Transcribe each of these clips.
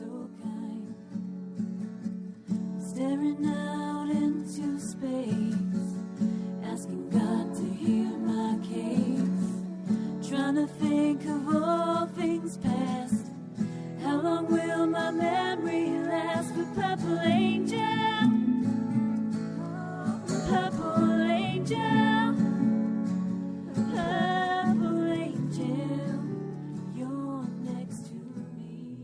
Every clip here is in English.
so kind, staring out into space, asking God to hear my case, trying to think of all things past. How long will my memory last? But purple angel, purple angel, purple angel, you're next to me.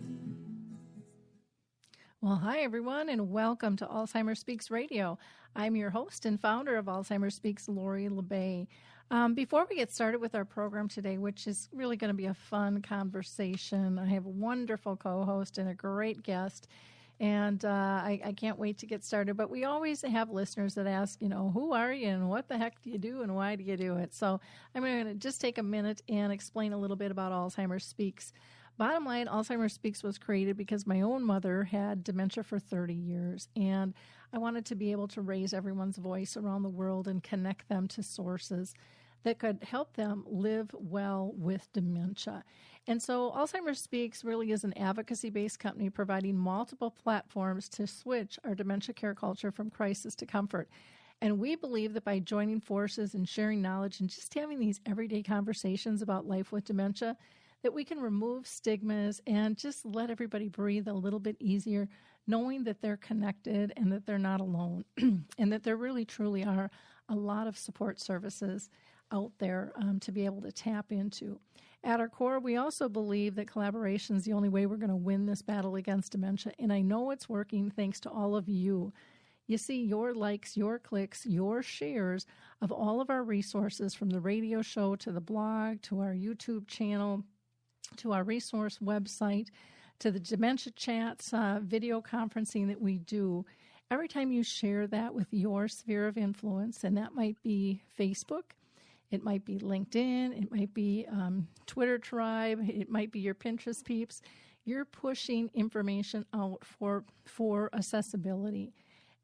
Well, hi, everyone, and welcome to Alzheimer's Speaks Radio. I'm your host and founder of Alzheimer's Speaks, Lori LeBay. Before we get started with our program today, which is really going to be a fun conversation, I have a wonderful co-host and a great guest, and I can't wait to get started. But we always have listeners that ask, who are you and what the heck do you do and why do you do it? So I'm going to just take a minute and explain a little bit about Alzheimer's Speaks. Bottom line, Alzheimer's Speaks was created because my own mother had dementia for 30 years, and I wanted to be able to raise everyone's voice around the world and connect them to sources that could help them live well with dementia. And so Alzheimer's Speaks really is an advocacy-based company providing multiple platforms to switch our dementia care culture from crisis to comfort. And we believe that by joining forces and sharing knowledge and just having these everyday conversations about life with dementia, that we can remove stigmas and just let everybody breathe a little bit easier, knowing that they're connected and that they're not alone, and that there really truly are a lot of support services out there to be able to tap into. At our core, we also believe that collaboration is the only way we're going to win this battle against dementia, and I know it's working thanks to all of you. You see, your likes, your clicks, your shares of all of our resources, from the radio show to the blog to our YouTube channel to our resource website to the dementia chats, video conferencing that we do. Every time you share that with your sphere of influence, and that might be Facebook, it might be LinkedIn, it might be Twitter Tribe, it might be your Pinterest peeps. You're pushing information out for accessibility.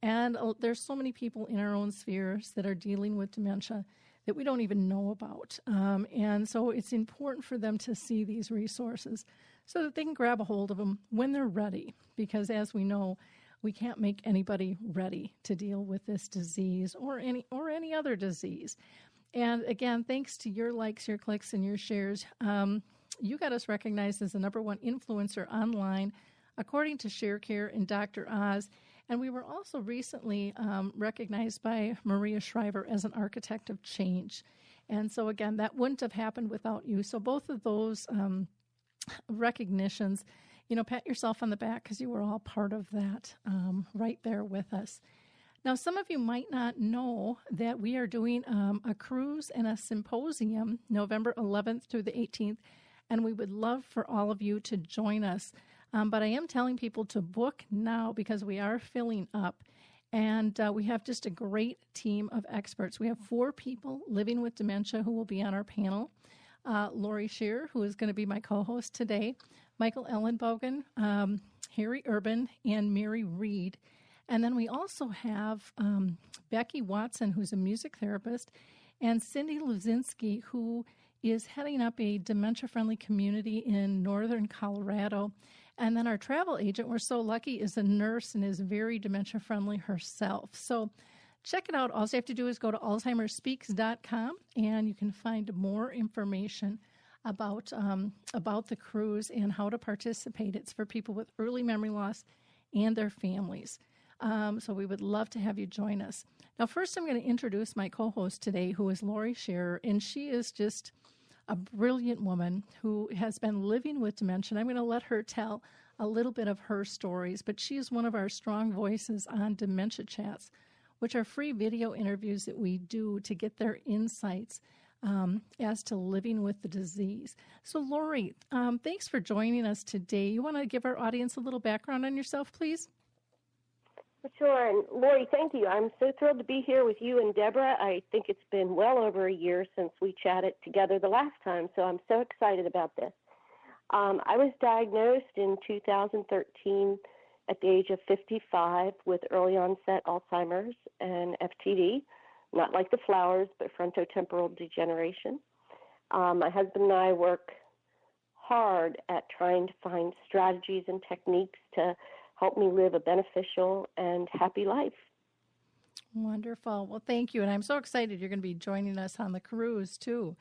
And there's so many people in our own spheres that are dealing with dementia that we don't even know about. And so it's important for them to see these resources so that they can grab a hold of them when they're ready. Because as we know, we can't make anybody ready to deal with this disease or any other disease. And again, thanks to your likes, your clicks, and your shares, you got us recognized as the #1 influencer online, according to ShareCare and Dr. Oz. And we were also recently recognized by Maria Shriver as an architect of change. And so, again, that wouldn't have happened without you. So both of those recognitions, pat yourself on the back because you were all part of that right there with us. Now, some of you might not know that we are doing a cruise and a symposium November 11th through the 18th, and we would love for all of you to join us. But I am telling people to book now because we are filling up, and we have just a great team of experts. We have 4 people living with dementia who will be on our panel. Lori Shearer, who is going to be my co-host today, Michael Ellenbogen, Harry Urban, and Mary Reed. And then we also have Becky Watson, who's a music therapist, and Cindy Luzinski, who is heading up a dementia-friendly community in northern Colorado. And then our travel agent, we're so lucky, is a nurse and is very dementia-friendly herself. So check it out. All you have to do is go to alzheimersspeaks.com, and you can find more information about the cruise and how to participate. It's for people with early memory loss and their families. So we would love to have you join us. Now, first, I'm going to introduce my co-host today, who is Lori Shearer, and she is just a brilliant woman who has been living with dementia. I'm going to let her tell a little bit of her stories, but she is one of our strong voices on Dementia Chats, which are free video interviews that we do to get their insights as to living with the disease. So, Lori, thanks for joining us today. You want to give our audience a little background on yourself, please? Sure, and Lori, thank you. I'm so thrilled to be here with you and Deborah. I think it's been well over a year since we chatted together the last time, so I'm so excited about this. I was diagnosed in 2013 at the age of 55 with early onset Alzheimer's and FTD, not like the flowers, but frontotemporal degeneration. My husband and I work hard at trying to find strategies and techniques to help me live a beneficial and happy life. Wonderful. Well, thank you. And I'm so excited you're going to be joining us on the cruise, too.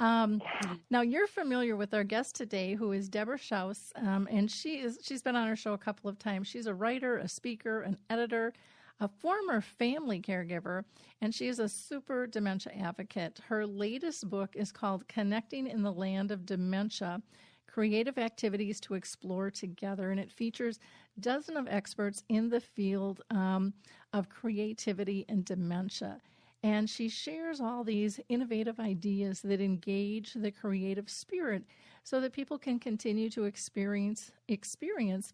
Now, you're familiar with our guest today, who is Deborah Shouse, and she's been on our show a couple of times. She's a writer, a speaker, an editor, a former family caregiver, and she is a super dementia advocate. Her latest book is called Connecting in the Land of Dementia, Creative Activities to Explore Together, and it features dozens of experts in the field of creativity and dementia. And she shares all these innovative ideas that engage the creative spirit so that people can continue to experience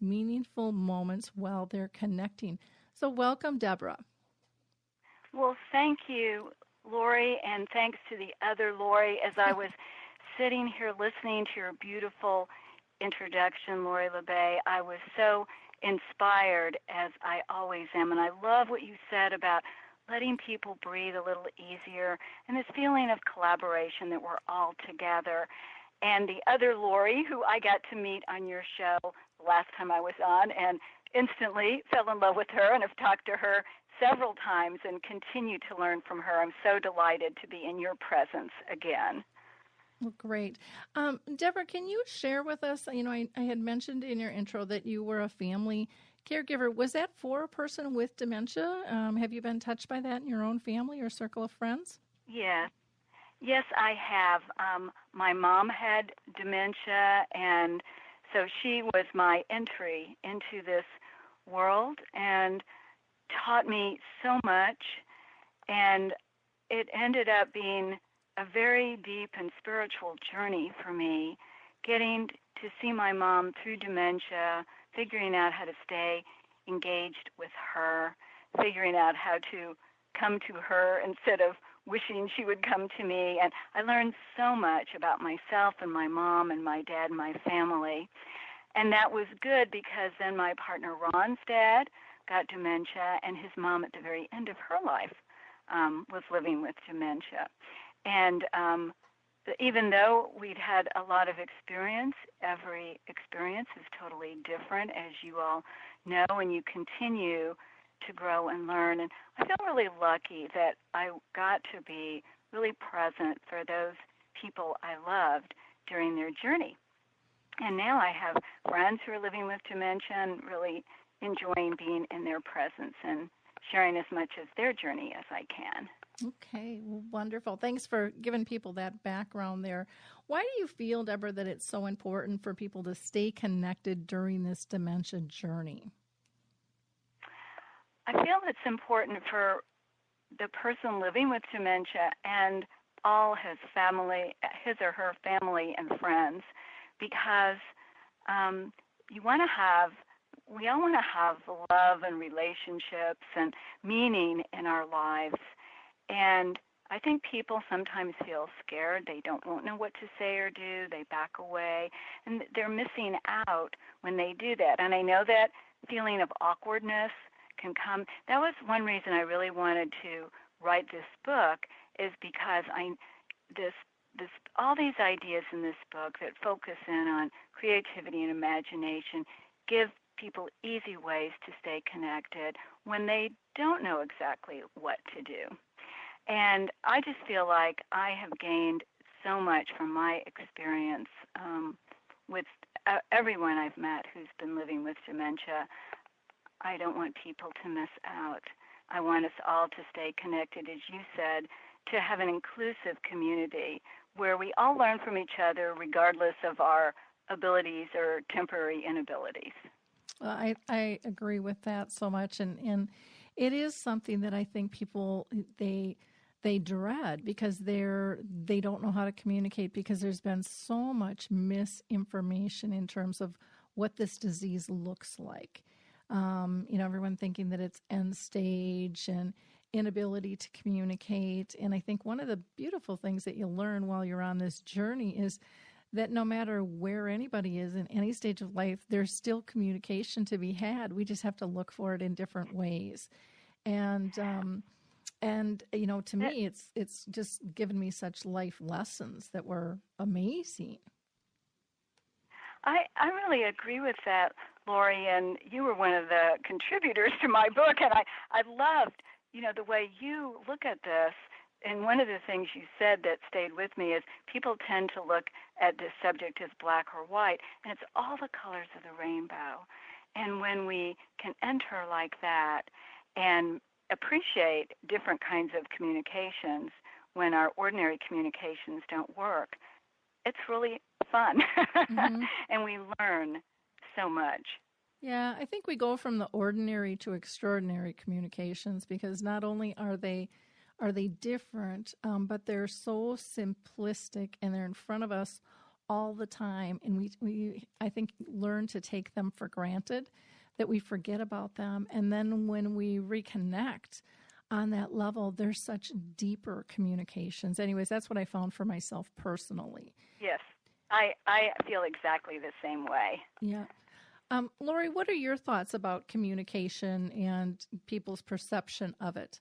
meaningful moments while they're connecting. So welcome, Deborah. Well, thank you, Lori, and thanks to the other Lori. As I was sitting here listening to your beautiful introduction, Lori LeBay, I was so inspired, as I always am. And I love what you said about letting people breathe a little easier, and this feeling of collaboration that we're all together. And the other Lori, who I got to meet on your show last time I was on, and instantly fell in love with her and have talked to her several times and continue to learn from her. I'm so delighted to be in your presence again. Well, great. Deborah, can you share with us, I had mentioned in your intro that you were a family caregiver. Was that for a person with dementia? Have you been touched by that in your own family or circle of friends? Yes. Yes, I have. My mom had dementia, and so she was my entry into this world and taught me so much, and it ended up being a very deep and spiritual journey for me, getting to see my mom through dementia, figuring out how to stay engaged with her, figuring out how to come to her instead of wishing she would come to me. And I learned so much about myself and my mom and my dad and my family. And that was good because then my partner Ron's dad got dementia, and his mom at the very end of her life was living with dementia. And even though we'd had a lot of experience, every experience is totally different, as you all know, and you continue to grow and learn. And I feel really lucky that I got to be really present for those people I loved during their journey. And now I have friends who are living with dementia and really enjoying being in their presence and sharing as much of their journey as I can. Okay, well, wonderful. Thanks for giving people that background there. Why do you feel, Deborah, that it's so important for people to stay connected during this dementia journey? I feel it's important for the person living with dementia and all his or her family and friends, because we all want to have love and relationships and meaning in our lives. And I think people sometimes feel scared. They don't know what to say or do. They back away. And they're missing out when they do that. And I know that feeling of awkwardness can come. That was one reason I really wanted to write this book, is because all these ideas in this book that focus in on creativity and imagination give people easy ways to stay connected when they don't know exactly what to do. And I just feel like I have gained so much from my experience with everyone I've met who's been living with dementia. I don't want people to miss out. I want us all to stay connected, as you said, to have an inclusive community where we all learn from each other regardless of our abilities or temporary inabilities. Well, I agree with that so much. And it is something that I think people, they dread because they don't know how to communicate, because there's been so much misinformation in terms of what this disease looks like. Everyone thinking that it's end stage and inability to communicate. And I think one of the beautiful things that you learn while you're on this journey is that no matter where anybody is in any stage of life, there's still communication to be had. We just have to look for it in different ways. And to me, it's just given me such life lessons that were amazing. I really agree with that, Lori, and you were one of the contributors to my book, and I loved, the way you look at this. And one of the things you said that stayed with me is people tend to look at this subject as black or white, and it's all the colors of the rainbow. And when we can enter like that and appreciate different kinds of communications when our ordinary communications don't work, it's really fun. Mm-hmm. And we learn so much. Yeah, I think we go from the ordinary to extraordinary communications because not only are they different, but they're so simplistic and they're in front of us all the time. And we I think, learn to take them for granted, that we forget about them. And then when we reconnect on that level, there's such deeper communications. Anyways, that's what I found for myself personally. Yes, I feel exactly the same way. Yeah. Lori, what are your thoughts about communication and people's perception of it?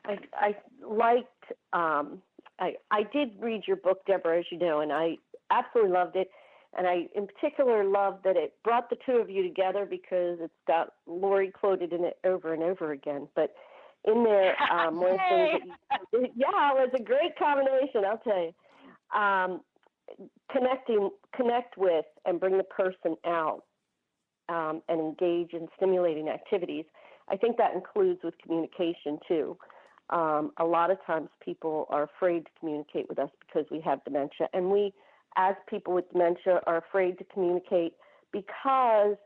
I liked, I did read your book, Deborah, as you know, and I absolutely loved it. And I, in particular, loved that it brought the two of you together because it's got Lori quoted in it over and over again. But in there, one of the things that it was a great combination, I'll tell you. Connect with and bring the person out and engage in stimulating activities. I think that includes with communication, too. A lot of times people are afraid to communicate with us because we have dementia, and we, as people with dementia, are afraid to communicate because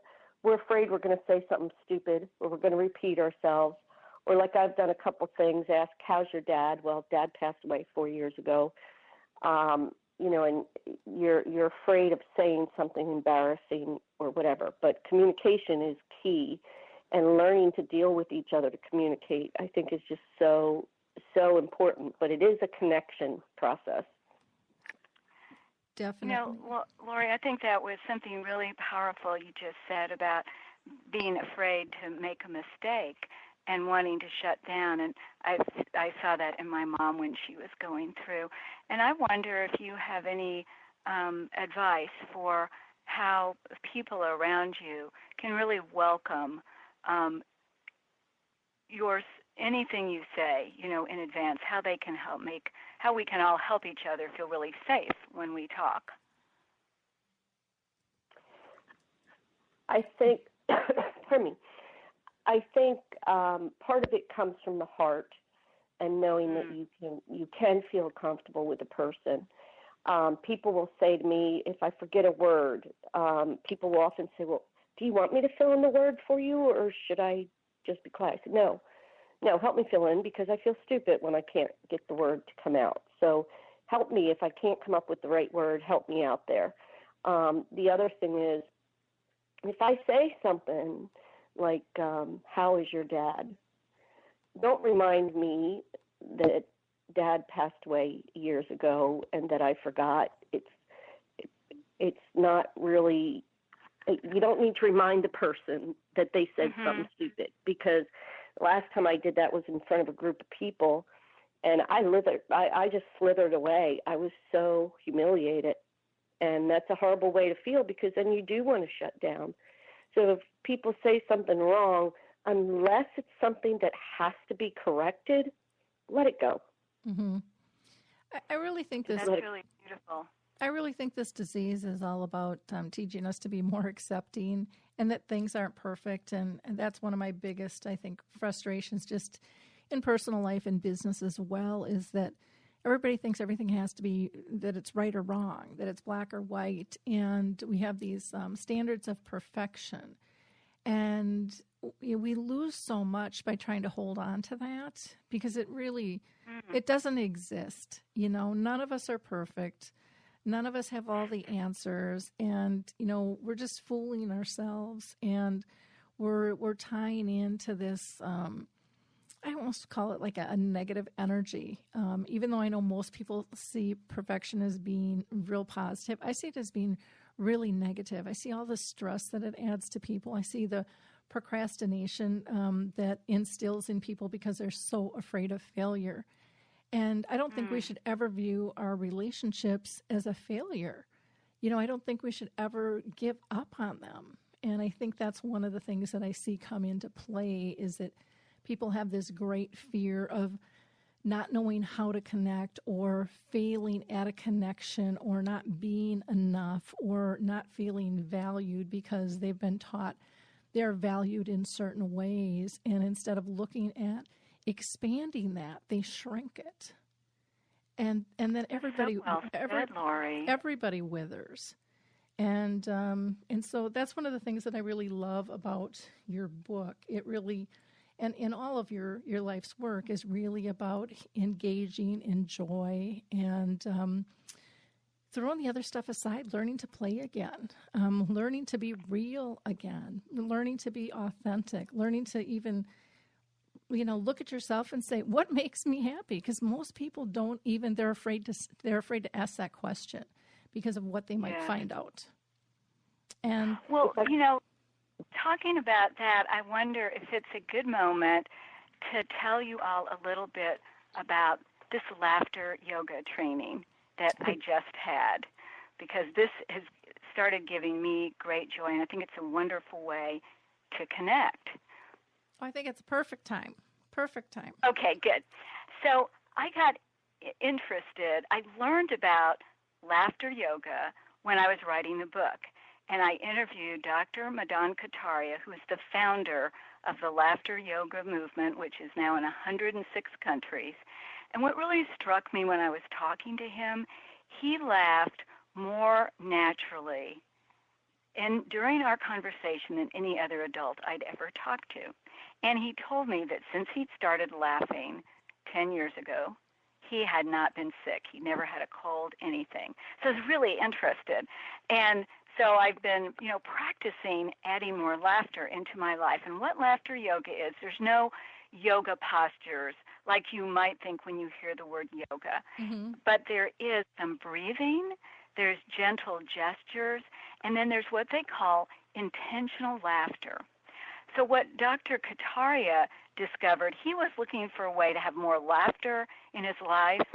we're afraid we're going to say something stupid or we're going to repeat ourselves, or like I've done a couple things, ask, how's your dad? Well, Dad passed away 4 years ago, and you're afraid of saying something embarrassing or whatever, but communication is key. And learning to deal with each other to communicate, I think, is just so important. But it is a connection process. Definitely. Lori, I think that was something really powerful you just said about being afraid to make a mistake and wanting to shut down. And I saw that in my mom when she was going through. And I wonder if you have any advice for how people around you can really welcome anything you say, in advance, how they can how we can all help each other feel really safe when we talk. I think, pardon me, I think part of it comes from the heart and knowing that you can feel comfortable with a person. People will say to me, if I forget a word, people will often say, well, do you want me to fill in the word for you, or should I just be quiet? I said, no, help me fill in because I feel stupid when I can't get the word to come out. So help me. If I can't come up with the right word, help me out there. The other thing is, if I say something like, how is your dad? Don't remind me that Dad passed away years ago and that I forgot. It's not really... You don't need to remind the person that they said something stupid, because the last time I did that was in front of a group of people, and I just slithered away. I was so humiliated, and that's a horrible way to feel because then you do want to shut down. So if people say something wrong, unless it's something that has to be corrected, let it go. Mm-hmm. I really think that's really beautiful. I really think this disease is all about teaching us to be more accepting and that things aren't perfect. And that's one of my biggest, I think, frustrations just in personal life and business as well, is that everybody thinks everything has to be, that it's right or wrong, that it's black or white. And we have these standards of perfection. And we lose so much by trying to hold on to that because it really, it doesn't exist. None of us are perfect. None of us have all the answers, and, we're just fooling ourselves, and we're tying into this, I almost call it like a negative energy, even though I know most people see perfection as being real positive. I see it as being really negative. I see all the stress that it adds to people. I see the procrastination that instills in people because they're so afraid of failure. And I don't think we should ever view our relationships as a failure. I don't think we should ever give up on them. And I think that's one of the things that I see come into play is that people have this great fear of not knowing how to connect or failing at a connection or not being enough or not feeling valued because they've been taught they're valued in certain ways. And instead of looking at expanding that, they shrink it. And then everybody, everybody withers. And so that's one of the things that I really love about your book. It really, and in all of your life's work, is really about engaging in joy and throwing the other stuff aside, learning to play again, learning to be real again, learning to be authentic, learning to even look at yourself and say, what makes me happy? Because most people don't even, they're afraid to ask that question because of what they might find out. And well, talking about that, I wonder if it's a good moment to tell you all a little bit about this laughter yoga training that I just had, because this has started giving me great joy, and I think it's a wonderful way to connect. I think it's a perfect time. Perfect time. Okay, good. So I got interested. I learned about laughter yoga when I was writing the book, and I interviewed Dr. Madan Kataria, who is the founder of the laughter yoga movement, which is now in 106 countries. And what really struck me when I was talking to him, he laughed more naturally and during our conversation than any other adult I'd ever talked to. And he told me that since he'd started laughing 10 years ago, he had not been sick. He never had a cold, anything. So I was really interested. And so I've been, practicing adding more laughter into my life. And what laughter yoga is, there's no yoga postures like you might think when you hear the word yoga. Mm-hmm. But there is some breathing, there's gentle gestures, and then there's what they call intentional laughter. So what Dr. Kataria discovered, he was looking for a way to have more laughter in his life,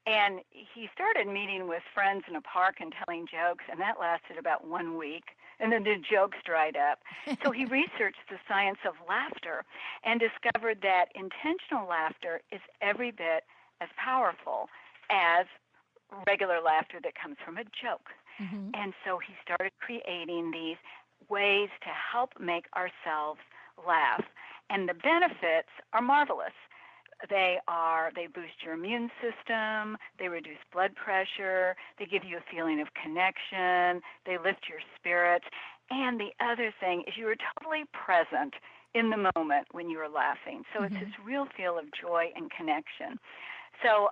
and he started meeting with friends in a park and telling jokes, and that lasted about 1 week, and then the jokes dried up. So he researched the science of laughter and discovered that intentional laughter is every bit as powerful as regular laughter that comes from a joke. Mm-hmm. And so he started creating these ways to help make ourselves laugh. And the benefits are marvelous. They boost your immune system, they reduce blood pressure, they give you a feeling of connection, they lift your spirits. And the other thing is you are totally present in the moment when you are laughing. So mm-hmm. It's this real feel of joy and connection. So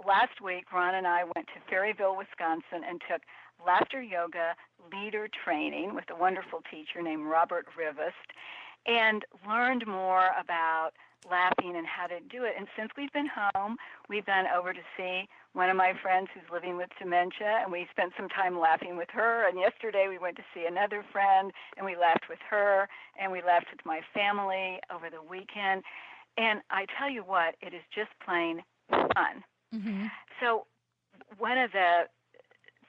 last week, Ron and I went to Ferryville, Wisconsin, and took laughter yoga leader training with a wonderful teacher named Robert Rivest, and learned more about laughing and how to do it. And since we've been home, we've gone over to see one of my friends who's living with dementia, and we spent some time laughing with her. And yesterday we went to see another friend, and we laughed with her, and we laughed with my family over the weekend. And I tell you what, it is just plain fun. Mm-hmm. So one of the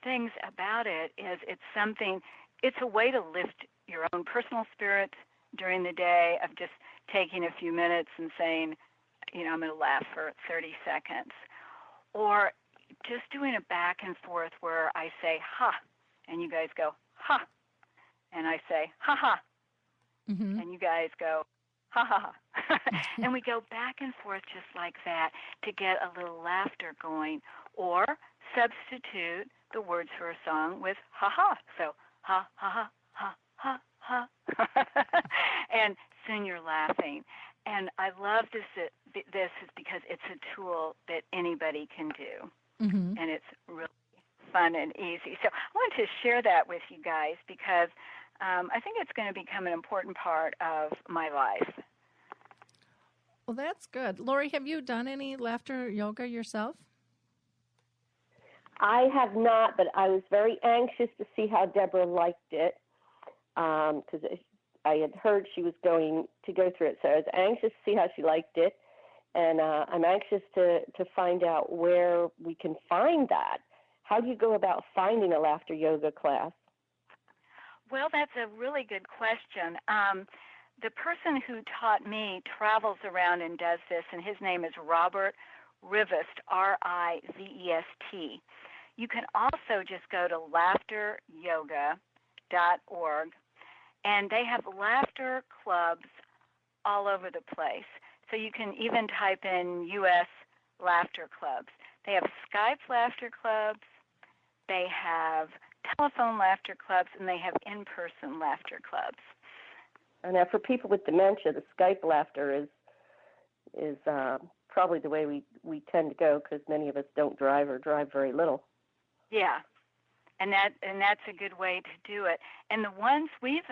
things about it is it's a way to lift your own personal spirits during the day, of just taking a few minutes and saying, I'm going to laugh for 30 seconds. Or just doing a back and forth where I say, ha, and you guys go, ha, and I say, ha, ha, mm-hmm. and you guys go, ha, ha, ha. And we go back and forth just like that to get a little laughter going. Or substitute the words for a song with ha, ha. So, ha, ha, ha, ha, ha, ha. And soon you're laughing. And I love this is because it's a tool that anybody can do. Mm-hmm. And it's really fun and easy. So I wanted to share that with you guys because I think it's going to become an important part of my life. Well, that's good. Lori, have you done any laughter yoga yourself? I have not, but I was very anxious to see how Deborah liked it because I had heard she was going to go through it. So I was anxious to see how she liked it, and I'm anxious to find out where we can find that. how do you go about finding a laughter yoga class? Well, that's a really good question. The person who taught me travels around and does this, and his name is Robert Rivest, Rizest. You can also just go to laughteryoga.org, and they have laughter clubs all over the place. So you can even type in U.S. laughter clubs. They have Skype laughter clubs, they have telephone laughter clubs, and they have in-person laughter clubs. And now for people with dementia, the Skype laughter is probably the way we tend to go, because many of us don't drive or drive very little. Yeah, and that's a good way to do it. And the ones we've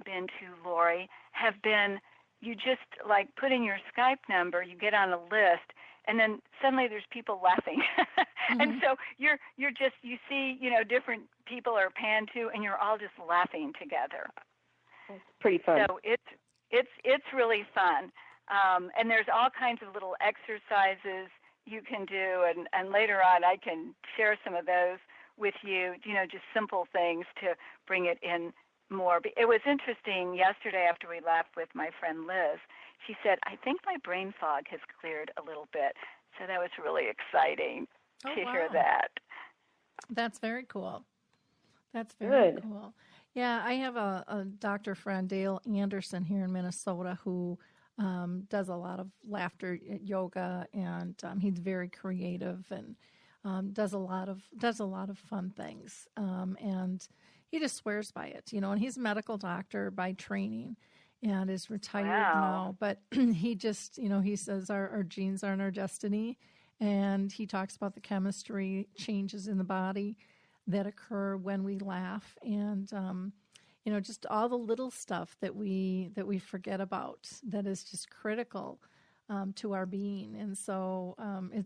been to, Lori, have been, you just like put in your Skype number, you get on a list, and then suddenly there's people laughing. Mm-hmm. And so you see, different people are panned to, and you're all just laughing together. It's pretty fun. So it's really fun. And there's all kinds of little exercises you can do, and later on I can share some of those with you, just simple things to bring it in more. It was interesting yesterday after we left with my friend Liz. She said, I think my brain fog has cleared a little bit. So that was really exciting to hear that. That's very cool. That's very cool. Yeah, I have a doctor friend, Dale Anderson, here in Minnesota, who does a lot of laughter yoga, and he's very creative and does a lot of fun things. And he just swears by it, and he's a medical doctor by training and is retired now. But he just, he says our genes aren't our destiny. And he talks about the chemistry changes in the body that occur when we laugh, and just all the little stuff that we forget about that is just critical to our being. And so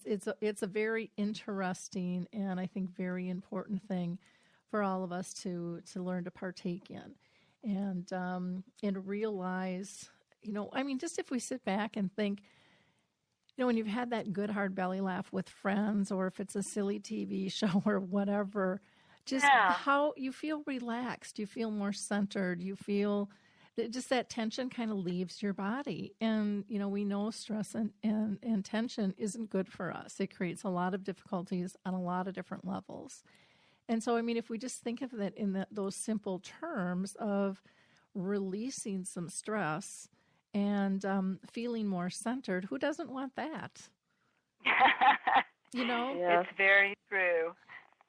it's a very interesting and I think very important thing for all of us to learn to partake in, and realize, just if we sit back and think, when you've had that good hard belly laugh with friends, or if it's a silly TV show or whatever, just how you feel relaxed, you feel more centered, you feel that just that tension kind of leaves your body. And, we know stress and tension isn't good for us. It creates a lot of difficulties on a lot of different levels. And so, if we just think of it in those simple terms of releasing some stress and feeling more centered, who doesn't want that? It's very true.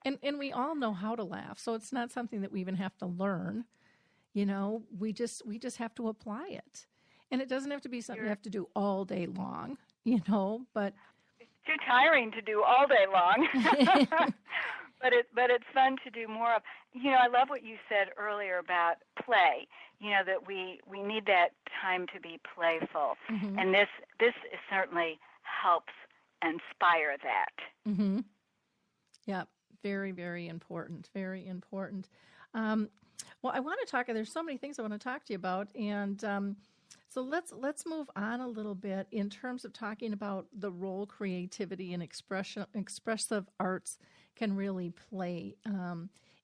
And we all know how to laugh, so it's not something that we even have to learn. We just have to apply it. And it doesn't have to be something you have to do all day long, but it's too tiring to do all day long. But it's fun to do more of. I love what you said earlier about play. That we need that time to be playful, mm-hmm. and this certainly helps inspire that. Mm-hmm. Yeah, very, very important. Very important. Well, I want to talk. There's so many things I want to talk to you about, and so let's move on a little bit in terms of talking about the role creativity and expressive arts can really play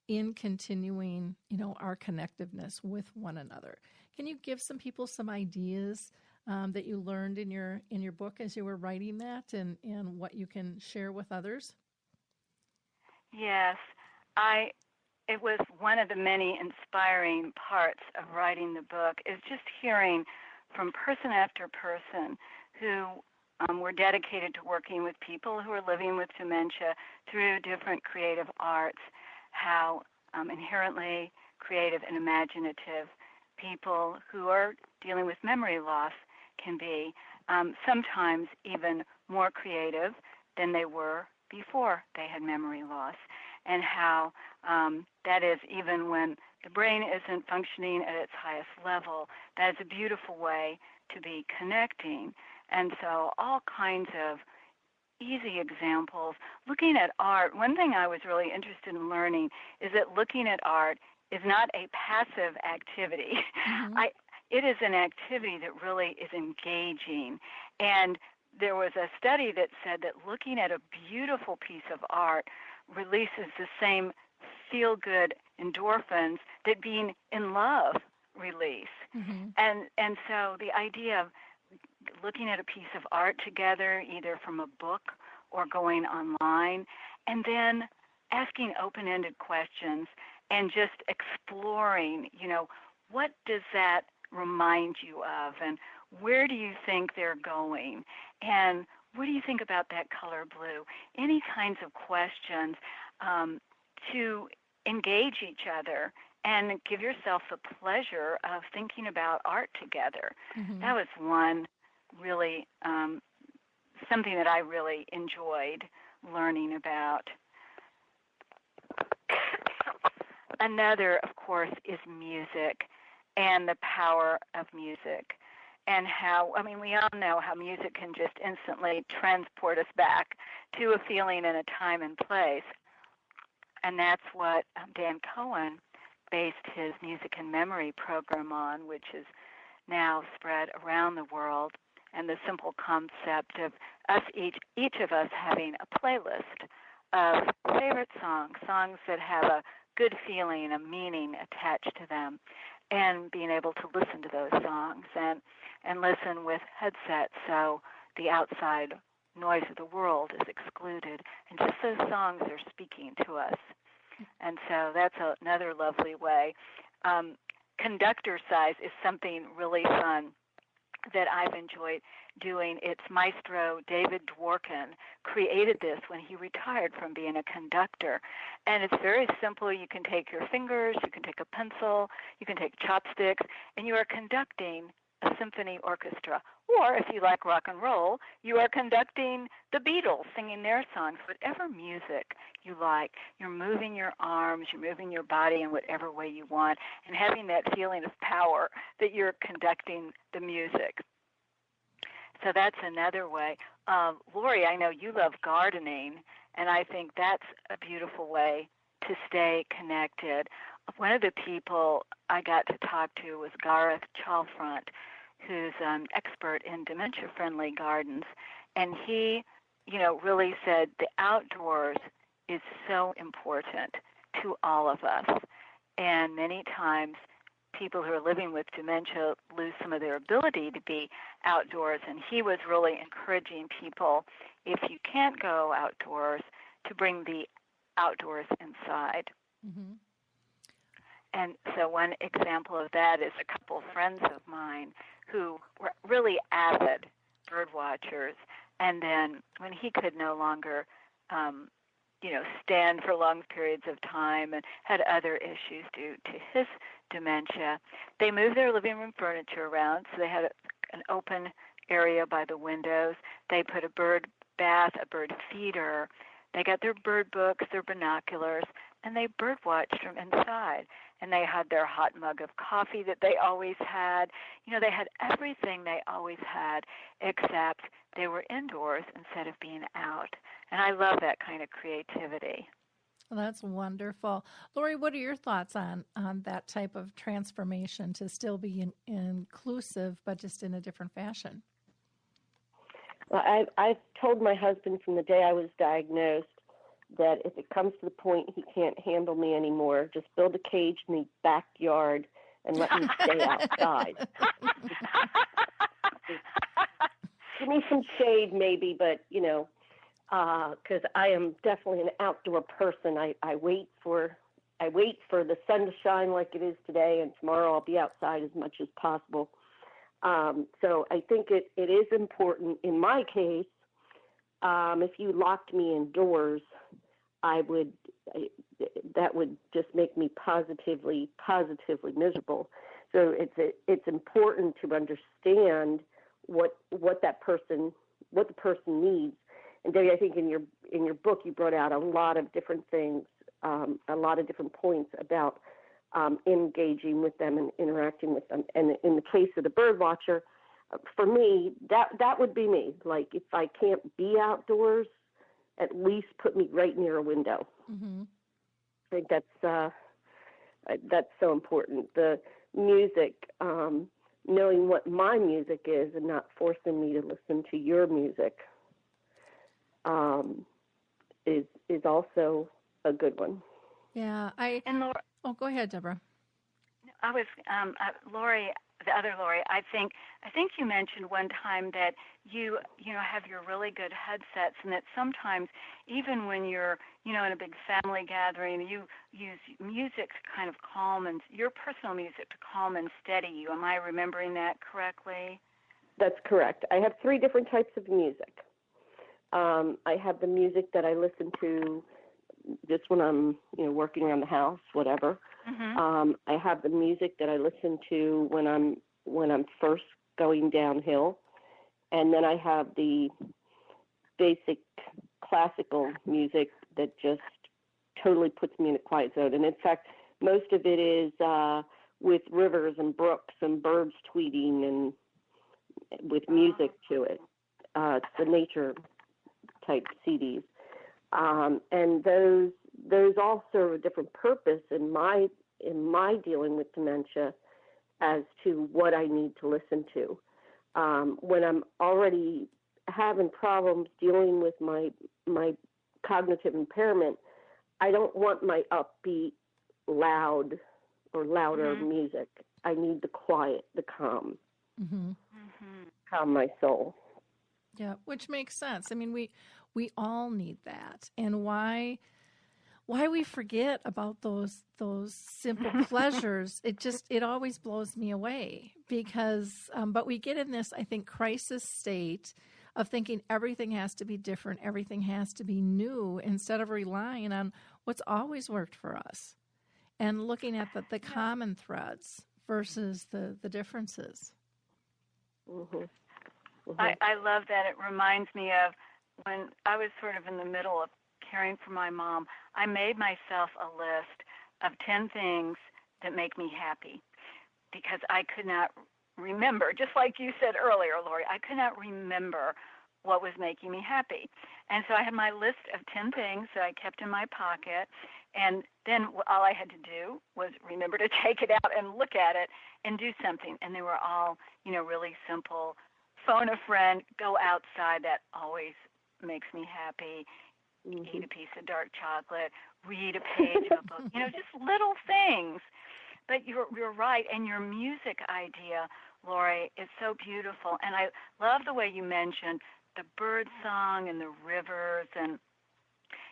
in continuing, our connectiveness with one another. Can you give some people some ideas that you learned in your book as you were writing that, and what you can share with others? Yes, it was one of the many inspiring parts of writing the book, is just hearing from person after person who were dedicated to working with people who are living with dementia through different creative arts, how inherently creative and imaginative people who are dealing with memory loss can be, sometimes even more creative than they were before they had memory loss, and how that is, even when the brain isn't functioning at its highest level, that is a beautiful way to be connecting. And so all kinds of easy examples. Looking at art, one thing I was really interested in learning is that looking at art is not a passive activity. Mm-hmm. It is an activity that really is engaging. And there was a study that said that looking at a beautiful piece of art releases the same feel-good endorphins that being in love release. Mm-hmm. And so the idea of looking at a piece of art together, either from a book or going online, and then asking open-ended questions and just exploring, what does that remind you of, and where do you think they're going, and what do you think about that color blue? Any kinds of questions to engage each other and give yourself the pleasure of thinking about art together. Mm-hmm. That was one really, something that I really enjoyed learning about. Another, of course, is music and the power of music. And how, we all know how music can just instantly transport us back to a feeling and a time and place. And that's what Dan Cohen based his Music and Memory program on, which is now spread around the world. And the simple concept of us, each of us having a playlist of favorite songs that have a good feeling, a meaning attached to them, and being able to listen to those songs and listen with headsets so the outside noise of the world is excluded, and just those songs are speaking to us. And so that's another lovely way. Conductor size is something really fun that I've enjoyed doing. It's Maestro David Dworkin created this when he retired from being a conductor. And it's very simple. You can take your fingers, you can take a pencil, you can take chopsticks, and you are conducting a symphony orchestra. Or if you like rock and roll, you are conducting the Beatles singing their songs. Whatever music you like, you're moving your arms, you're moving your body in whatever way you want, and having that feeling of power that you're conducting the music. So that's another way. Lori, I know you love gardening, and I think that's a beautiful way to stay connected. One of the people I got to talk to was Gareth Chalfront, who's an expert in dementia-friendly gardens, and he, really said the outdoors is so important to all of us. And many times people who are living with dementia lose some of their ability to be outdoors, and he was really encouraging people, if you can't go outdoors, to bring the outdoors inside. Mm-hmm. And so one example of that is a couple friends of mine who were really avid bird watchers, and then when he could no longer stand for long periods of time and had other issues due to his dementia, they moved their living room furniture around. So they had an open area by the windows. They put a bird bath, a bird feeder. They got their bird books, their binoculars, and they bird watched from inside. And they had their hot mug of coffee that they always had. They had everything they always had, except they were indoors instead of being out. And I love that kind of creativity. Well, that's wonderful. Lori, what are your thoughts on that type of transformation to still be inclusive, but just in a different fashion? Well, I've told my husband from the day I was diagnosed that if it comes to the point he can't handle me anymore, just build a cage in the backyard and let me stay outside. Give me some shade maybe, but, because I am definitely an outdoor person. I wait for the sun to shine like it is today, and tomorrow I'll be outside as much as possible. So I think it is important. In my case, if you locked me indoors, that would just make me positively miserable. So it's important to understand what the person needs. And Debbie, I think in your book you brought out a lot of different things, a lot of different points about engaging with them and interacting with them. And in the case of the bird watcher, for me, that would be me. Like, if I can't be outdoors, at least put me right near a window. Mm-hmm. I think that's so important. The music, knowing what my music is and not forcing me to listen to your music, is also a good one. Yeah, And Laura, go ahead, Deborah. I was Lori, the other Lori. I think you mentioned one time that you have your really good headsets, and that sometimes even when you're in a big family gathering, you use music to kind of calm, and your personal music to calm and steady you. Am I remembering that correctly? That's correct. I have 3 different types of music. I have the music that I listen to just when I'm, working around the house, whatever. Mm-hmm. I have the music that I listen to when I'm first going downhill, and then I have the basic classical music that just totally puts me in a quiet zone. And in fact, most of it is with rivers and brooks and birds tweeting and with music to it. It's the nature type CDs. And those all serve a different purpose in my dealing with dementia as to what I need to listen to. When I'm already having problems dealing with my cognitive impairment, I don't want my upbeat, loud or louder Mm-hmm. music. I need the quiet, the calm, Mm-hmm. calm my soul. Yeah, which makes sense. I mean, we all need that. And why we forget about those simple pleasures, it always blows me away because but we get in this, I think, crisis state of thinking everything has to be different, everything has to be new, instead of relying on what's always worked for us and looking at the common threads versus the differences. Mm-hmm. Mm-hmm. I love that. It reminds me of when I was sort of in the middle of caring for my mom. I made myself a list of 10 things that make me happy because I could not remember, just like you said earlier, Lori, I could not remember what was making me happy. And so I had my list of 10 things that I kept in my pocket, and then all I had to do was remember to take it out and look at it and do something. And they were all, really simple. Phone a friend, go outside, that always makes me happy. Mm-hmm. Eat a piece of dark chocolate, read a page of a book, just little things. But you're right, and your music idea, Lori, is so beautiful. And I love the way you mentioned the bird song and the rivers. And,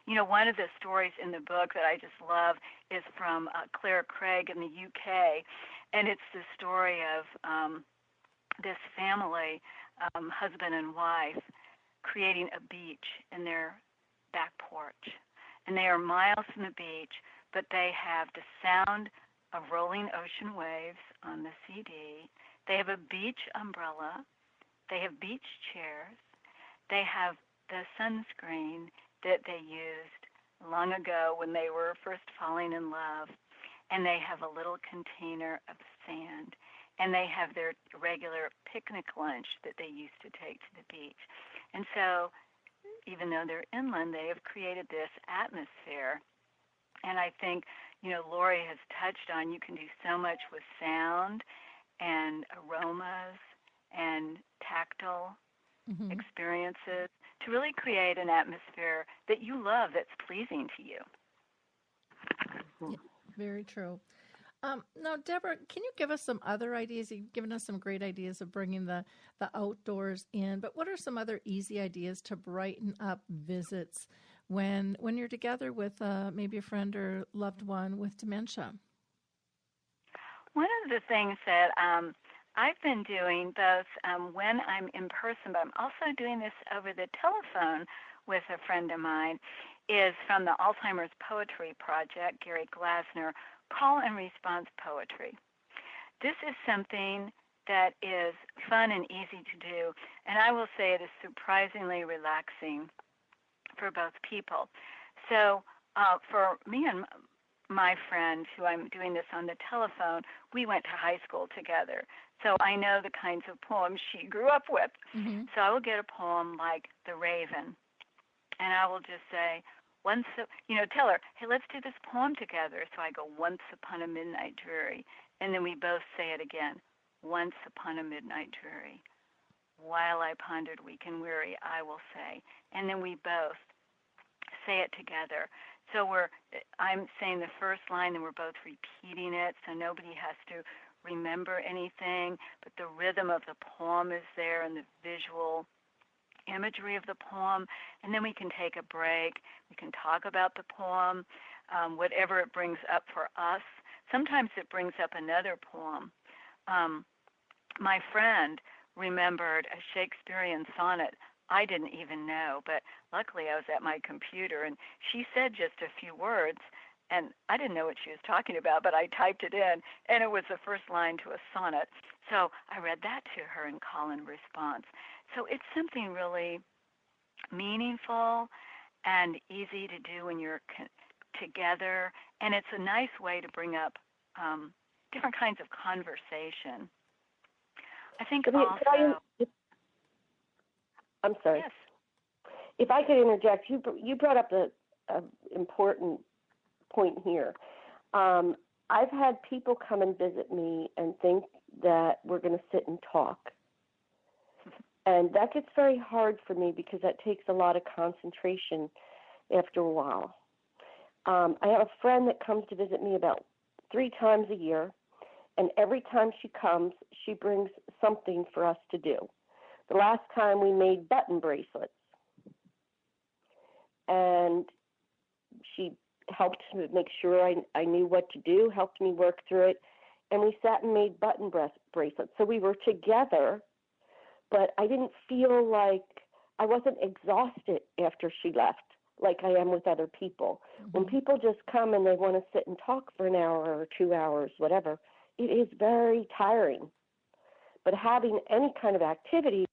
one of the stories in the book that I just love is from Claire Craig in the UK. And it's the story of this family, husband and wife, creating a beach in their back porch. And they are miles from the beach, but they have the sound of rolling ocean waves on the CD. They have a beach umbrella. They have beach chairs. They have the sunscreen that they used long ago when they were first falling in love. And they have a little container of sand. And they have their regular picnic lunch that they used to take to the beach. And so even though they're inland, they have created this atmosphere. And I think, Lori has touched on, you can do so much with sound and aromas and tactile experiences to really create an atmosphere that you love, that's pleasing to you. Yeah, very true. Now, Deborah, can you give us some other ideas? You've given us some great ideas of bringing the outdoors in, but what are some other easy ideas to brighten up visits when you're together with maybe a friend or loved one with dementia? One of the things that I've been doing both when I'm in person, but I'm also doing this over the telephone with a friend of mine, is from the Alzheimer's Poetry Project, Gary Glasner, call and response poetry. This is something that is fun and easy to do, and I will say it is surprisingly relaxing for both people. So for me and my friend, who I'm doing this on the telephone, we went to high school together. So I know the kinds of poems she grew up with. Mm-hmm. So I will get a poem like The Raven, and I will just say, tell her, hey, let's do this poem together. So I go, once upon a midnight dreary. And then we both say it again, once upon a midnight dreary. While I pondered weak and weary, I will say. And then we both say it together. So I'm saying the first line, and we're both repeating it, so nobody has to remember anything, but the rhythm of the poem is there and the visual imagery of the poem, and then we can take a break. We can talk about the poem, whatever it brings up for us. Sometimes it brings up another poem. My friend remembered a Shakespearean sonnet I didn't even know, but luckily I was at my computer, and she said just a few words, and I didn't know what she was talking about, but I typed it in, and it was the first line to a sonnet. So I read that to her and call in response. So it's something really meaningful and easy to do when you're together, and it's a nice way to bring up different kinds of conversation. I think also... I'm sorry. Yes. If I could interject, you brought up an important point here. I've had people come and visit me and think that we're going to sit and talk. And that gets very hard for me because that takes a lot of concentration after a while. I have a friend that comes to visit me about 3 times a year, and every time she comes, she brings something for us to do. The last time we made button bracelets, and she helped me make sure I knew what to do, helped me work through it, and we sat and made button bracelets. So we were together, but I didn't feel like I wasn't exhausted after she left like I am with other people. Mm-hmm. When people just come and they want to sit and talk for an hour or 2 hours, whatever, it is very tiring. But having any kind of activity,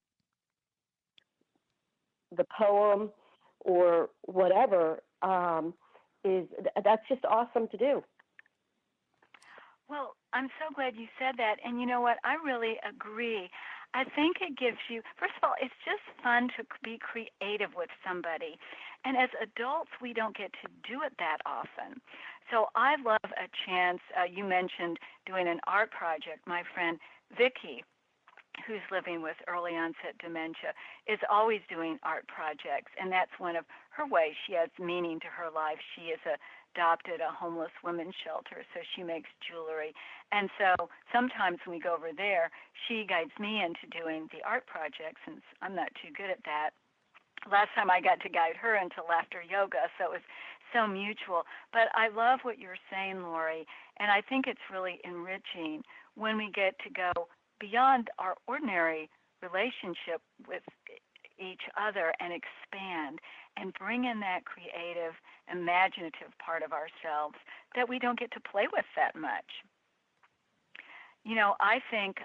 the poem or whatever, that's just awesome to do. Well, I'm so glad you said that. And you know what? I really agree. I think it gives you, first of all, it's just fun to be creative with somebody. And as adults, we don't get to do it that often. So I love a chance. You mentioned doing an art project. My friend Vicki, who's living with early onset dementia, is always doing art projects, and that's one of her ways. She adds meaning to her life. She has adopted a homeless women's shelter, so she makes jewelry. And so sometimes when we go over there, she guides me into doing the art project since I'm not too good at that. Last time I got to guide her into laughter yoga, so it was so mutual. But I love what you're saying, Lori, and I think it's really enriching when we get to go beyond our ordinary relationship with each other and expand and bring in that creative, imaginative part of ourselves that we don't get to play with that much. You know, I think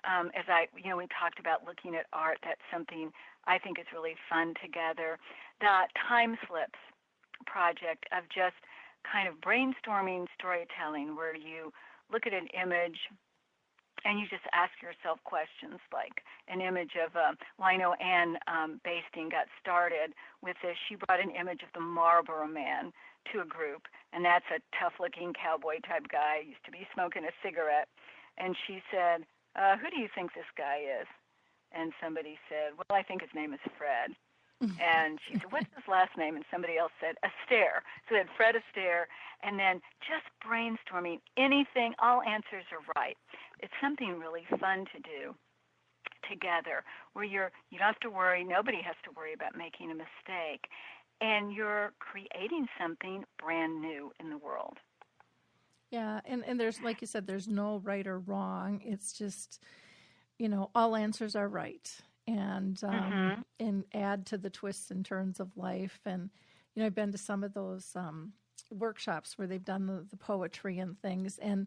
we talked about looking at art, that's something I think is really fun together. The Time Slips project of just kind of brainstorming storytelling where you look at an image and you just ask yourself questions like an image of, I know Ann Basting got started with this. She brought an image of the Marlboro Man to a group, and that's a tough-looking cowboy-type guy, used to be smoking a cigarette. And she said, who do you think this guy is? And somebody said, well, I think his name is Fred. And she said, what's his last name? And somebody else said, Astaire. So they had Fred Astaire, and then just brainstorming anything, all answers are right. It's something really fun to do together where you don't have to worry, nobody has to worry about making a mistake, and you're creating something brand new in the world. Yeah, and there's, like you said, there's no right or wrong. It's just, all answers are right. And and add to the twists and turns of life. And, I've been to some of those workshops where they've done the poetry and things, and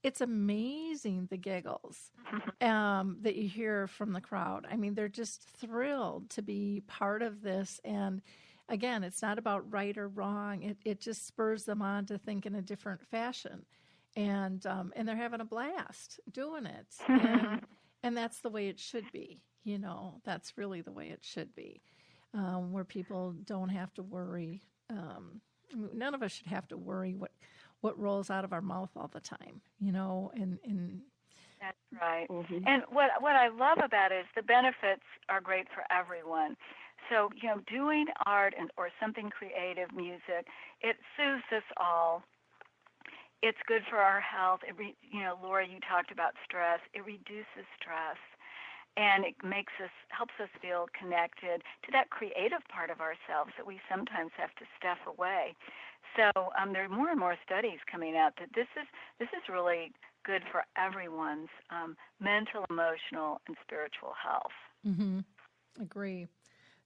it's amazing the giggles that you hear from the crowd. I mean, they're just thrilled to be part of this. And again, it's not about right or wrong. It just spurs them on to think in a different fashion. And they're having a blast doing it. And that's the way it should be. That's really the way it should be, where people don't have to worry. None of us should have to worry what rolls out of our mouth all the time, and That's right. Mm-hmm. And what I love about it is the benefits are great for everyone. So, doing art or something creative, music, it soothes us all. It's good for our health. Laura, you talked about stress. It reduces stress, and it helps us feel connected to that creative part of ourselves that we sometimes have to stuff away. So there are more and more studies coming out that this is really good for everyone's mental, emotional, and spiritual health. Mm-hmm. Agree.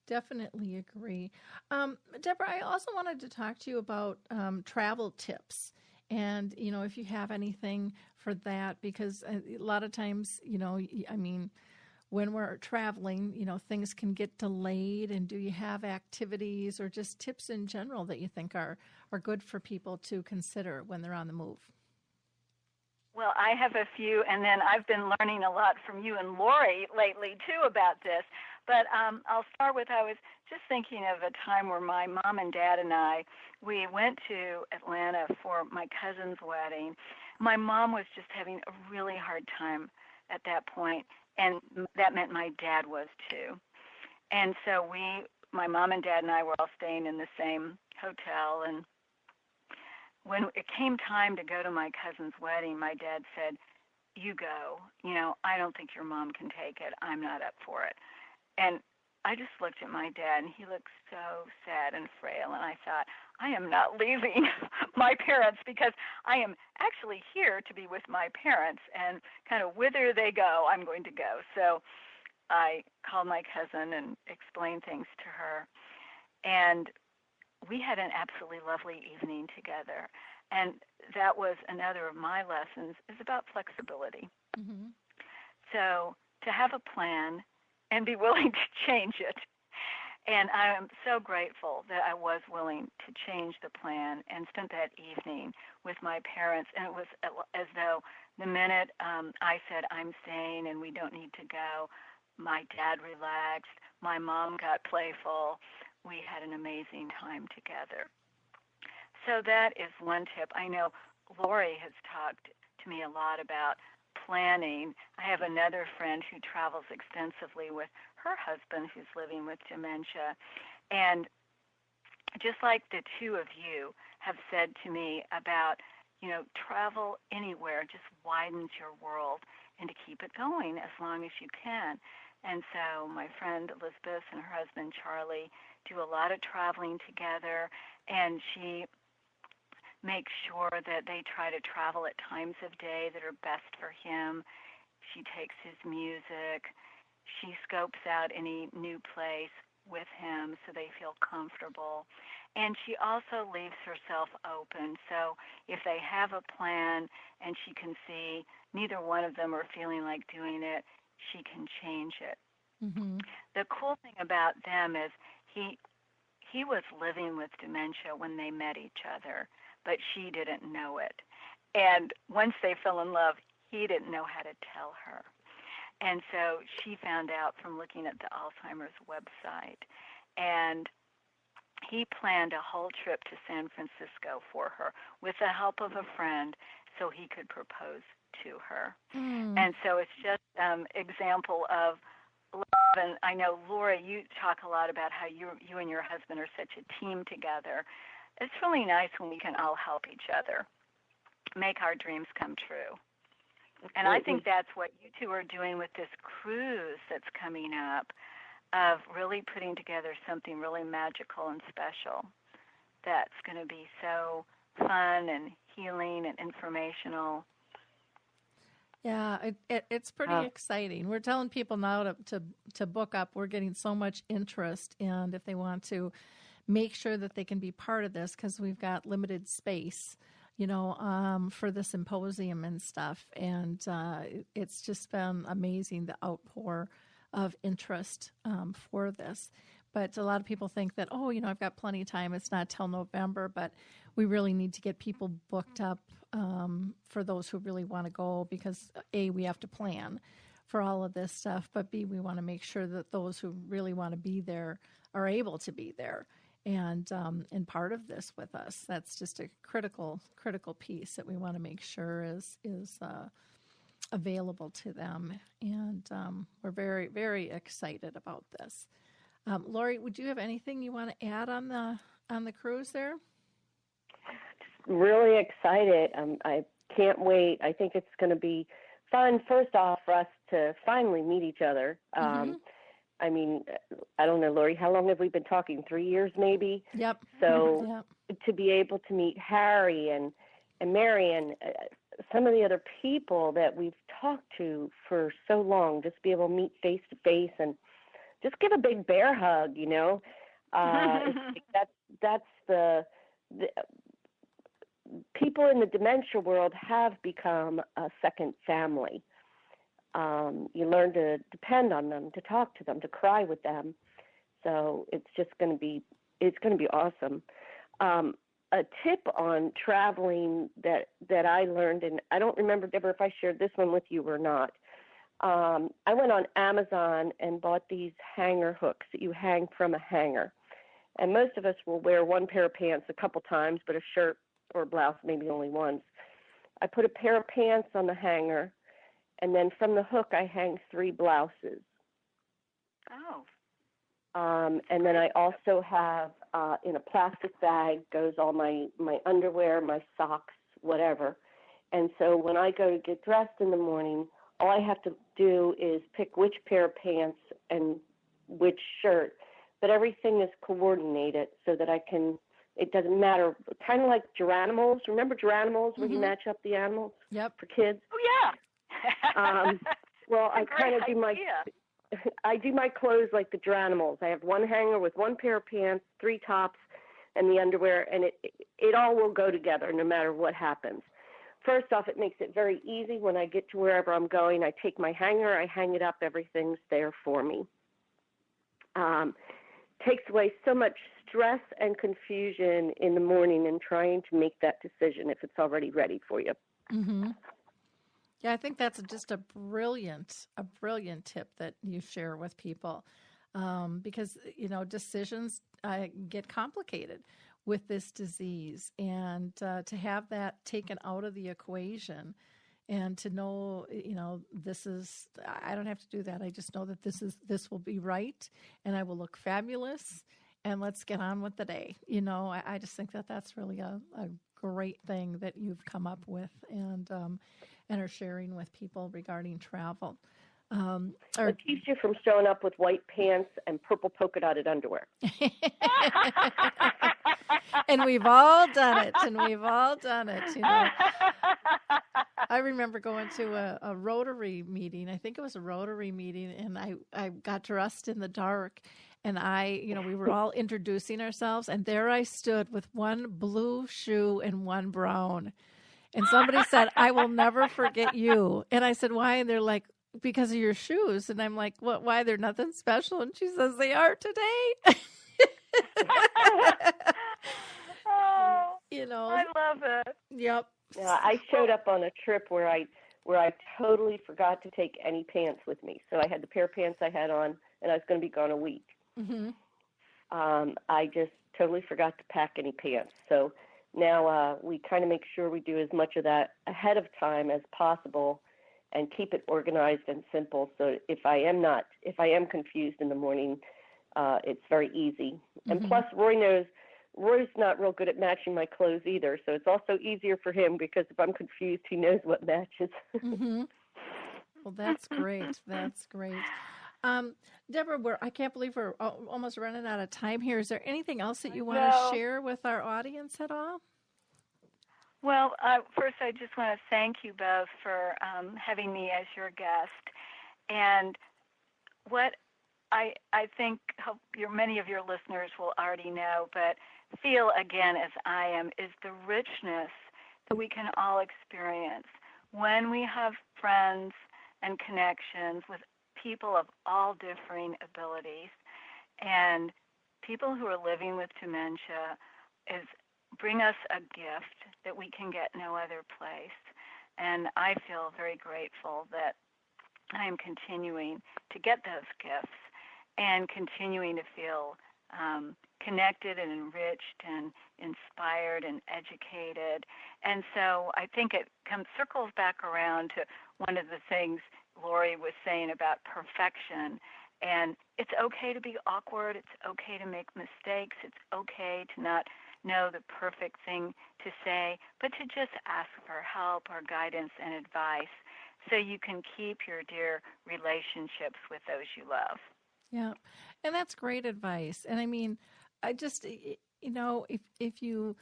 Definitely agree. Deborah, I also wanted to talk to you about travel tips. And, if you have anything for that, because a lot of times, when we're traveling, things can get delayed. And do you have activities or just tips in general that you think are good for people to consider when they're on the move? Well, I have a few, and then I've been learning a lot from you and Lori lately, too, about this. But I'll start with, I was just thinking of a time where my mom and dad and we went to Atlanta for my cousin's wedding. My mom was just having a really hard time at that point, and that meant my dad was, too. And so my mom and dad and I were all staying in the same hotel, and when it came time to go to my cousin's wedding, my dad said, "You go. I don't think your mom can take it. I'm not up for it." And I just looked at my dad, and he looked so sad and frail, and I thought, I am not leaving my parents, because I am actually here to be with my parents, and kind of whither they go, I'm going to go. So I called my cousin and explained things to her, and we had an absolutely lovely evening together. And that was another of my lessons, is about flexibility. Mm-hmm. So to have a plan and be willing to change it. And I am so grateful that I was willing to change the plan and spent that evening with my parents. And it was as though the minute I said, I'm staying and we don't need to go, my dad relaxed, my mom got playful. We had an amazing time together. So that is one tip. I know Lori has talked to me a lot about planning. I have another friend who travels extensively with her husband who's living with dementia. And just like the two of you have said to me about, travel anywhere just widens your world, and to keep it going as long as you can. And so my friend Elizabeth and her husband Charlie do a lot of traveling together, and she makes sure that they try to travel at times of day that are best for him. She takes his music. She scopes out any new place with him so they feel comfortable. And she also leaves herself open. So if they have a plan and she can see neither one of them are feeling like doing it, she can change it. Mm-hmm. The cool thing about them is he was living with dementia when they met each other, but she didn't know it. And once they fell in love, he didn't know how to tell her. And so she found out from looking at the Alzheimer's website. And he planned a whole trip to San Francisco for her with the help of a friend so he could propose to her. And so it's just an example of love. And I know, Laura, you talk a lot about how you and your husband are such a team together. It's really nice when we can all help each other make our dreams come true. And I think that's what you two are doing with this cruise that's coming up, of really putting together something really magical and special that's going to be so fun and healing and informational. Yeah, it's pretty exciting. We're telling people now to book up. We're getting so much interest, and if they want to make sure that they can be part of this, because we've got limited space, for the symposium and stuff. And it's just been amazing, the outpour of interest for this. But a lot of people think that, I've got plenty of time. It's not till November, but we really need to get people booked up for those who really want to go, because A, we have to plan for all of this stuff, but B, we want to make sure that those who really want to be there are able to be there and part of this with us. That's just a critical piece that we want to make sure is available to them. And we're very, very excited about this. Lori, would you have anything you want to add on the cruise there? really excited. I can't wait. I think it's going to be fun, first off, for us to finally meet each other. I mean, I don't know, Lori, how long have we been talking? 3 years maybe? Yep. So Yep. to be able to meet Harry and Mary and some of the other people that we've talked to for so long, just be able to meet face to face and just give a big bear hug, you know. That's the people in the dementia world have become a second family. You learn to depend on them, to talk to them, to cry with them. So it's just going to be awesome. A tip on traveling that I learned, and I don't remember, Deborah, if I shared this one with you or not. I went on Amazon and bought these hanger hooks that you hang from a hanger. And most of us will wear one pair of pants a couple times, but a shirt or a blouse maybe only once. I put a pair of pants on the hanger, and then from the hook I hang 3 blouses. Oh. And then I also have in a plastic bag goes all my underwear, my socks, whatever. And so when I go to get dressed in the morning, all I have to do is pick which pair of pants and which shirt. But everything is coordinated so that it doesn't matter. Kind of like Geranimals. Remember Geranimals where you match up the animals for kids? Oh, yeah. Well, I kind of do my clothes like the Geranimals. I have one hanger with one pair of pants, 3 tops, and the underwear, and it all will go together no matter what happens. First off, it makes it very easy when I get to wherever I'm going. I take my hanger, I hang it up, everything's there for me. Takes away so much stress and confusion in the morning in trying to make that decision if it's already ready for you. Mm-hmm. Yeah, I think that's just a brilliant tip that you share with people, because, you know, decisions get complicated with this disease, and to have that taken out of the equation and to know, you know, I don't have to do that. I just know that this will be right and I will look fabulous and let's get on with the day. You know, I just think that that's really a great thing that you've come up with and are sharing with people regarding travel. It keeps you from showing up with white pants and purple polka dotted underwear. And we've all done it. You know. I remember going to a Rotary meeting. I think it was a Rotary meeting, and I got dressed in the dark, and we were all introducing ourselves, and there I stood with one blue shoe and one brown. And somebody said, "I will never forget you." And I said, "Why?" And they're like, "Because of your shoes." And I'm like, "What? Why? They're nothing special." And she says, "They are today." You know, I love it. Yep. Yeah, I showed up on a trip where I totally forgot to take any pants with me. So I had the pair of pants I had on, and I was going to be gone a week. Mm-hmm. I just totally forgot to pack any pants. So now we kind of make sure we do as much of that ahead of time as possible and keep it organized and simple. So if I am confused in the morning, it's very easy. Mm-hmm. And plus, Roy's not real good at matching my clothes either, so it's also easier for him because if I'm confused, he knows what matches. Mm-hmm. Well, that's great. That's great. Deborah, I can't believe we're almost running out of time here. Is there anything else that you want to share with our audience at all? Well, first, I just want to thank you both for having me as your guest. And what I think many of your listeners will already know, but feel again as I am, is the richness that we can all experience when we have friends and connections with people of all differing abilities. And people who are living with dementia bring us a gift that we can get no other place. And I feel very grateful that I am continuing to get those gifts and continuing to feel connected and enriched and inspired and educated. And so I think it circles back around to one of the things Lori was saying about perfection. And it's okay to be awkward. It's okay to make mistakes. It's okay to not know the perfect thing to say, but to just ask for help or guidance and advice so you can keep your dear relationships with those you love. Yeah, and that's great advice. And I mean, I just, if you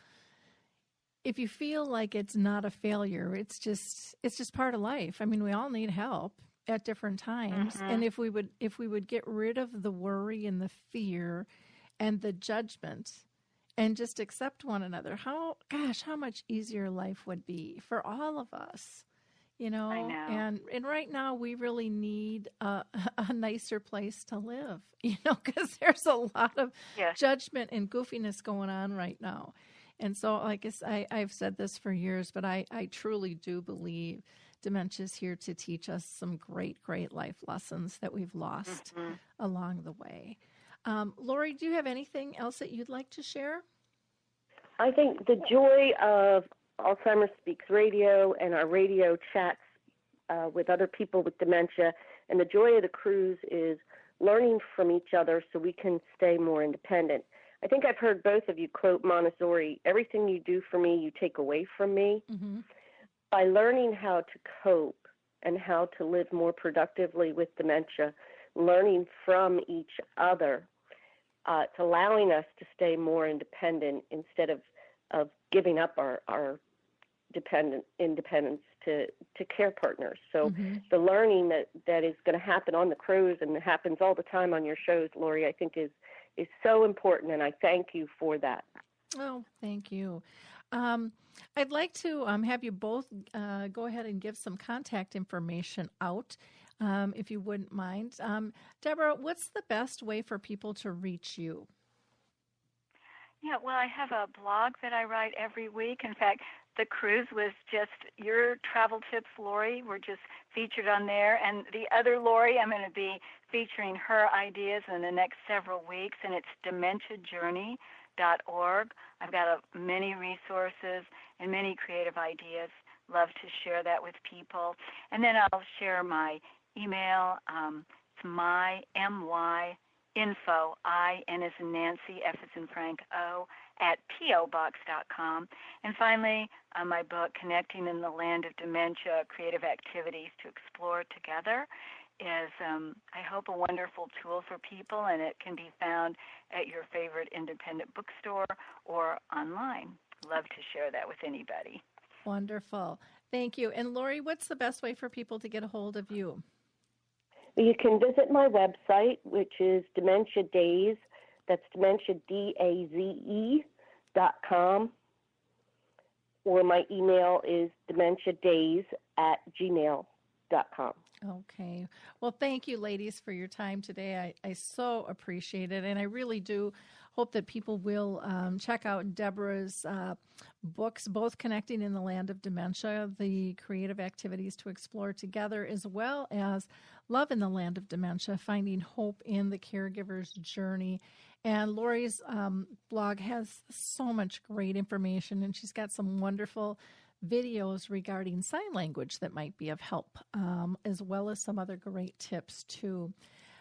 feel like it's not a failure, it's just part of life. I mean, we all need help at different times. Mm-hmm. And if we would get rid of the worry and the fear and the judgment and just accept one another, how much easier life would be for all of us. I know. And right now we really need a nicer place to live, because there's a lot of judgment and goofiness going on right now. And so, like I've said this for years, but I truly do believe dementia is here to teach us some great, great life lessons that we've lost along the way. Lori, do you have anything else that you'd like to share? I think the joy of Alzheimer's Speaks Radio and our radio chats with other people with dementia, and the joy of the cruise is learning from each other so we can stay more independent. I think I've heard both of you quote Montessori, everything you do for me, you take away from me. Mm-hmm. By learning how to cope and how to live more productively with dementia, learning from each other, it's allowing us to stay more independent instead of giving up our independence to care partners. So the learning that is going to happen on the cruise and happens all the time on your shows, Lori, I think is so important, and I thank you for that. Oh, thank you. I'd like to have you both go ahead and give some contact information out, if you wouldn't mind. Deborah, what's the best way for people to reach you? Yeah, well, I have a blog that I write every week. In fact, the cruise was just your travel tips, Lori, were just featured on there. And the other Lori, I'm going to be featuring her ideas in the next several weeks, and it's dementiajourney.org. I've got many resources and many creative ideas. Love to share that with people. And then I'll share my email. It's info, I-N as in Nancy, F as in Frank, O, at pobox.com. And finally, my book, Connecting in the Land of Dementia, Creative Activities to Explore Together, is, I hope, a wonderful tool for people, and it can be found at your favorite independent bookstore or online. Love to share that with anybody. Wonderful. Thank you. And Lori, what's the best way for people to get a hold of you? You can visit my website, which is Dementia Daze. That's DementiaDaze.com. Or my email is dementiadaze@gmail.com. Okay. Well, thank you, ladies, for your time today. I so appreciate it, and I really do hope that people will check out Deborah's books, both Connecting in the Land of Dementia, the creative activities to explore together, as well as Love in the Land of Dementia, Finding Hope in the Caregiver's Journey. And Lori's blog has so much great information, and she's got some wonderful videos regarding sign language that might be of help, as well as some other great tips, too.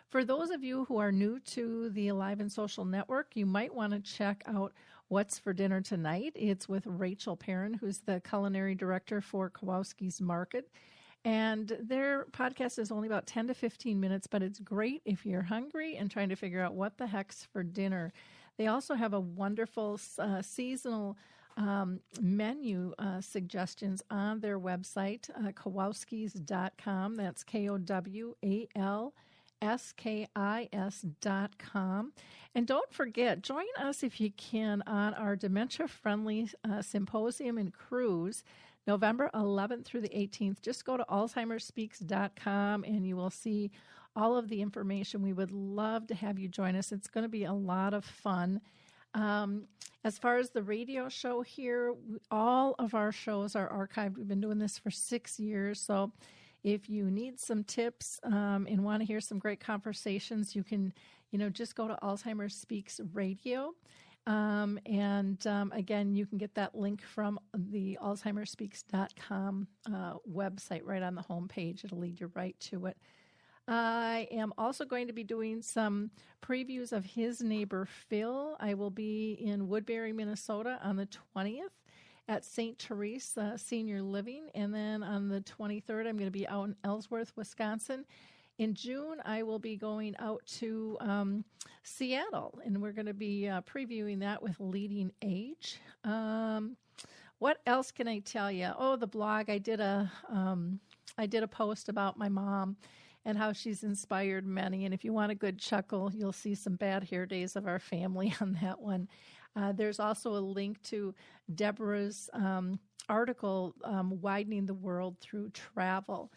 For those of you who are new to the Alive and Social Network, you might want to check out What's for Dinner Tonight. It's with Rachel Perrin, who's the culinary director for Kowalski's Market. And their podcast is only about 10 to 15 minutes, but it's great if you're hungry and trying to figure out what the heck's for dinner. They also have a wonderful seasonal menu suggestions on their website, Kowalskis.com. That's KOWALSKIS.com. And don't forget, join us if you can on our dementia-friendly symposium and cruise, November 11th through the 18th. Just go to alzheimerspeaks.com and you will see all of the information. We would love to have you join us. It's going to be a lot of fun. As far as the radio show here, all of our shows are archived. We've been doing this for 6 years. So if you need some tips and want to hear some great conversations, you can, just go to Alzheimer's Speaks Radio. Again, you can get that link from the alzheimerspeaks.com website right on the homepage. It'll lead you right to it. I am also going to be doing some previews of his neighbor Phil. I will be in Woodbury, Minnesota on the 20th at St. Therese Senior Living. And then on the 23rd, I'm going to be out in Ellsworth, Wisconsin. In June, I will be going out to Seattle, and we're going to be previewing that with Leading Age. What else can I tell you? Oh, the blog. I did a post about my mom and how she's inspired many. And if you want a good chuckle, you'll see some bad hair days of our family on that one. There's also a link to Deborah's article, Widening the World Through Travel.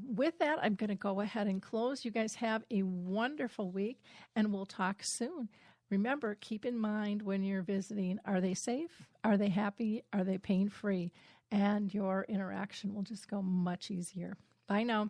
With that, I'm going to go ahead and close. You guys have a wonderful week, and we'll talk soon. Remember, keep in mind when you're visiting, are they safe? Are they happy? Are they pain-free? And your interaction will just go much easier. Bye now.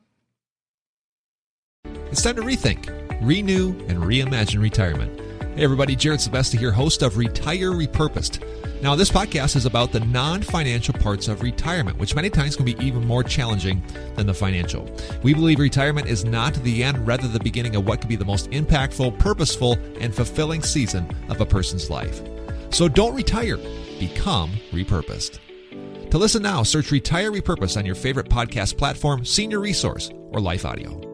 It's time to rethink, renew, and reimagine retirement. Hey everybody, Jared Sebesta here, host of Retire Repurposed. Now this podcast is about the non-financial parts of retirement, which many times can be even more challenging than the financial. We believe retirement is not the end, rather the beginning of what could be the most impactful, purposeful, and fulfilling season of a person's life. So don't retire, become repurposed. To listen now, search Retire Repurposed on your favorite podcast platform, Senior Resource, or Life Audio.